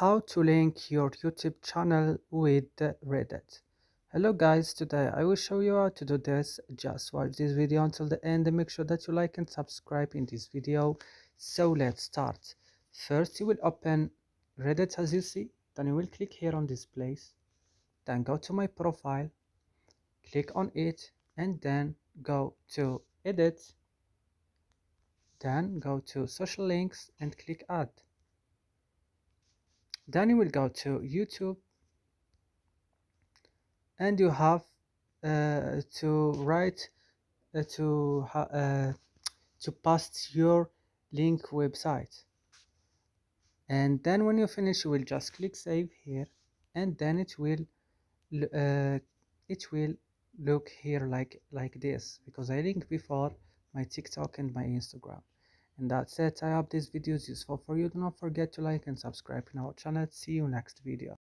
How to link your YouTube channel with Reddit. Hello guys, today I will show you how to do this. Just watch this video until the end and make sure that you like and subscribe in this video. So let's start. First you will open Reddit as you see, then you will click here on this place, then go to my profile, click on it, and then go to edit, then go to social links and click add. Then you will go to YouTube and you have to write to paste your link website, and then when you finish you will just click save here, and then uh, it will look here like this, because I linked before my TikTok and my Instagram. And that's it. I hope this video is useful for you. Do not forget to like and subscribe in our channel. See you next video.